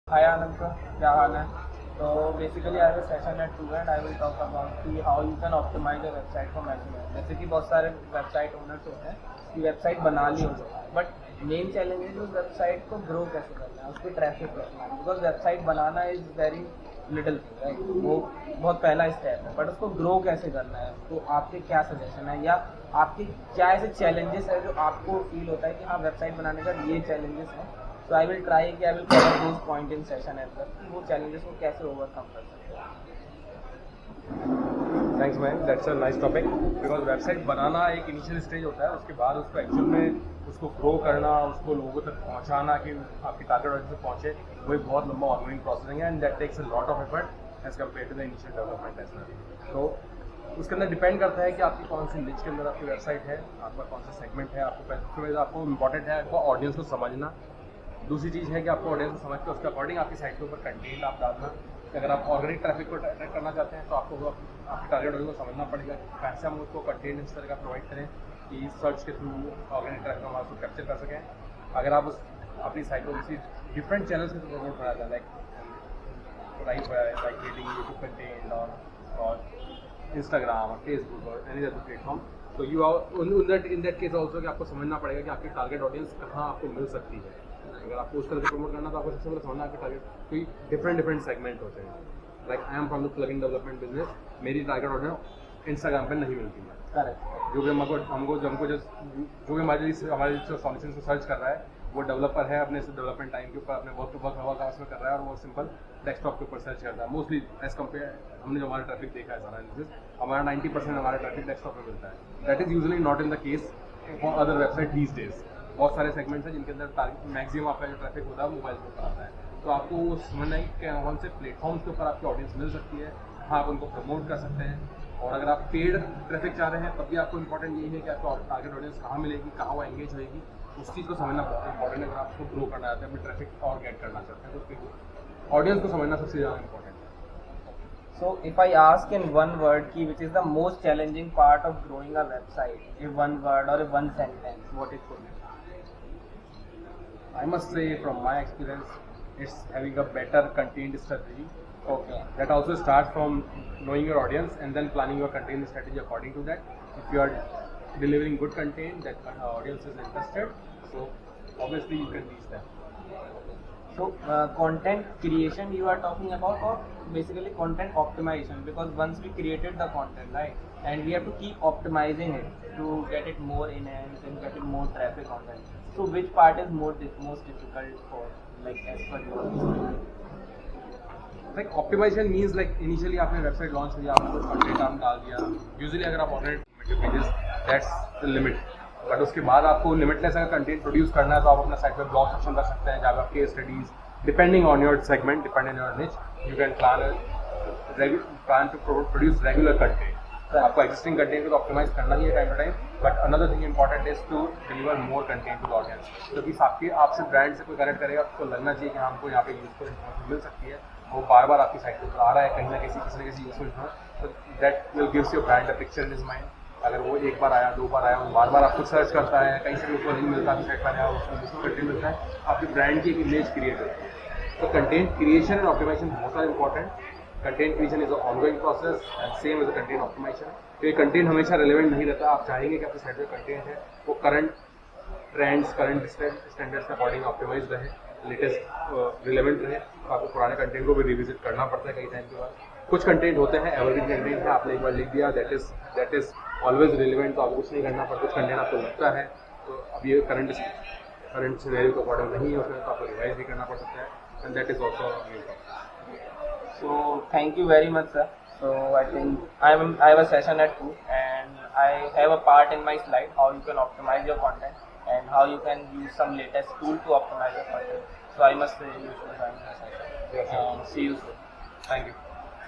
Hi Ananta, क्या हाल है? तो basically I will session at 2 and I will talk about कि how you can optimize your website for maximum. जैसे कि बहुत सारे वेबसाइट ओनर्स होते हैं कि वेबसाइट बना ली होती है, बट मेन चैलेंज है कि उस वेबसाइट को ग्रो कैसे करना है, उसको ट्रैफिक कैसे लाना है। Because website banana is very little thing, right? वो बहुत पहला स्टेप है, बट उसको ग्रो कैसे करना है, तो आपके क्या सजेशन है या आपके क्या ऐसे चैलेंजेस है जो आपको फील होता है कि हाँ वेबसाइट बनाने का ये चैलेंजेस है। So I will try कि I will cover those point in session as well कि वो challenges को कैसे overcome कर सकते हैं। Thanks ma'am, that's a nice topic. Because website बनाना एक इनिशियल स्टेज होता है, उसके बाद उसको एक्चुअल में उसको ग्रो करना, उसको लोगों तक पहुंचाना कि आपकी टारगेट ऑडियंस तक पहुंचे, वो एक बहुत लंबा ऑनगोइंग प्रोसेसिंग है and that takes a lot of effort as compare to the initial development as well. तो उसके अंदर डिपेंड करता है कि आपकी कौन सी निच के अंदर आपकी वेबसाइट है, आपका कौन सा सेगमेंट है। आपको इंपॉर्टेंट है आपको ऑडियंस को समझना। दूसरी चीज़ है कि आपको ऑडियंस को समझ के उसके अकॉर्डिंग आपकी साइट के ऊपर कंटेंट आप डालना। अगर आप ऑर्गेनिक ट्रैफिक को अट्रैक्ट करना चाहते हैं तो आपको आपके टारगेट ऑडियंस को समझना पड़ेगा कि कैसे हम उसको कंटेंट इस तरह का प्रोवाइड करें कि सर्च के थ्रू ऑर्गेनिक ट्रैफिक हम उसको कैप्चर कर सकें। अगर आप उस अपनी साइट को किसी डिफरेंट चैनल्स के थ्रू प्रमोट करना चाहते हैं, लाइक रीडिंग यूट्यूब कंटेंट और इंस्टाग्राम और फेसबुक और एनी अदर प्लेटफॉर्म, तो you are in that case also कि आपको समझना पड़ेगा कि आपकी टारगेट ऑडियंस कहाँ आपको मिल सकती है। अगर आपको उस तरह से प्रमोट करना तो आपको सबसे पहले समझना आपके टारगेट, क्योंकि डिफरेंट सेगमेंट होते हैं। Like I am from the plugin development business, मेरी टारगेट ऑडियंस इंस्टाग्राम पर नहीं मिलती है। करेक्ट। जो भी हमको जो भी हमारे सॉल्यूशन को सर्च कर रहा है वो डेवलपर है, अपने डेवलपमेंट टाइम के ऊपर अपने वर्क आवर्स में कर रहा है और वो सिंपल डेस्कटॉप के ऊपर सर्च करता है मोस्टली एज कम्पेयर। हमने जो हमारा ट्रैफिक देखा है सारा एनालिसिस, हमारा 90% हमारा ट्रैफिक डेस्कटॉप में मिलता है। That is usually not in the case for other website these days. बहुत सारे सेगमेंट्स हैं जिनके अंदर मैक्सिमम आपका जो ट्रैफिक होता है मोबाइल के ऊपर आता है। तो आपको वो समझना है कि कौन से प्लेटफॉर्म्स के ऊपर आपकी ऑडियंस मिल सकती है, हाँ आप उनको प्रमोट कर सकते हैं। और अगर आप पेड ट्रैफिक चाह रहे हैं तब भी आपको इंपॉर्टेंट यही है कि आपको टारगेट ऑडियंस कहाँ मिलेगी, कहाँ वो एंगेज होगी, उस चीज़ को समझना बहुत इंपॉर्टेंट है। अगर आप उसको ग्रो करना चाहते हैं, अपनी ट्रैफिक और गेट करना चाहते हैं, तो उसके ऑडियंस को समझना सबसे ज़्यादा इंपॉर्टेंट है। So if I ask in one word कि which is the most challenging part of growing a website, in one word or in one sentence, what it could be? I must say from my experience, it's having a better content strategy. Okay. That also starts from knowing your audience and then planning your content strategy according to that. If you are delivering good content that audience is interested, so obviously you can reach them. So content creation you are talking about, or basically content optimization, because once we created the content, right, and we have to keep optimizing it to get it more enhanced and get it more traffic on that. So which part is most difficult for, like, as per your experience? Like optimization means like initially आपने website launch किया, आपने कुछ content आप डाल दिया। Usually अगर आप already pages, that's the limit. But उसके बाद आपको लिमिटलेस अगर कंटेंट प्रोड्यूस करना है तो आप अपना साइट पर ब्लॉग सेक्शन रख सकते हैं जहाँ आप case studies, depending on your segment, depending on your niche, you can plan to produce regular content. आपको एग्जिस्टिंग कंटेंट को तो ऑप्टिमाइज करना ही है time to time, but another thing important is to deliver more content to the audience. क्योंकि आपसे brand से कोई कनेक्ट करेगा तो लगना चाहिए कि हमको यहाँ पे यूजफुल इन्फॉर्मेशन मिल सकती है, वो बार बार आपकी साइट पर आ रहा है कहीं ना किसी न किसी यूजफुल इन्फॉर्मेशन, तो that will gives your brand a picture in his mind. अगर वो एक बार आया, दो बार आया, वो बार बार आपको सर्च करता है, कहीं से भी उसको नहीं मिलता, आपकी साइट पर आया उसको दूसरा कंटेंट मिलता है, आपकी ब्रांड की एक इमेज क्रिएट होती है। तो कंटेंट क्रिएशन एंड ऑप्टिमाइजेशन बहुत सारा important. Content creation is ongoing process and same as content optimization. तो ये कंटेंट हमेशा रिलेवेंट नहीं रहता। आप चाहेंगे कि आपकी साइट पर कंटेंट है वो करंट ट्रेंड्स, करंट स्टैंडर्ड्स के अकॉर्डिंग ऑप्टिमाइज रहे, लेटेस्ट रिलेवेंट रहे। तो आपको पुराने कंटेंट को भी रिविजिट करना पड़ता है कई टाइम के बाद। कुछ कंटेंट होते हैं एवरग्रीन कंटेंट है, आपने एक बार लिख दिया, दैट इज ऑलवेज रिलेवेंट, तो आपको कुछ नहीं करना पड़ता। कुछ कंटेंट आपको लगता है तो अब ये करंट सिनेरियो के अकॉर्डिंग नहीं है उसमें, तो आपको रिवाइज भी करना पड़ सकता है, and that is also new topic. So thank you very much, sir. So I think I have a session at 2 and I have a part in my slide how you can optimize your content and how you can use some latest tool to optimize your content. So I must say you should join the session. Yes, sir. See you soon. Thank you.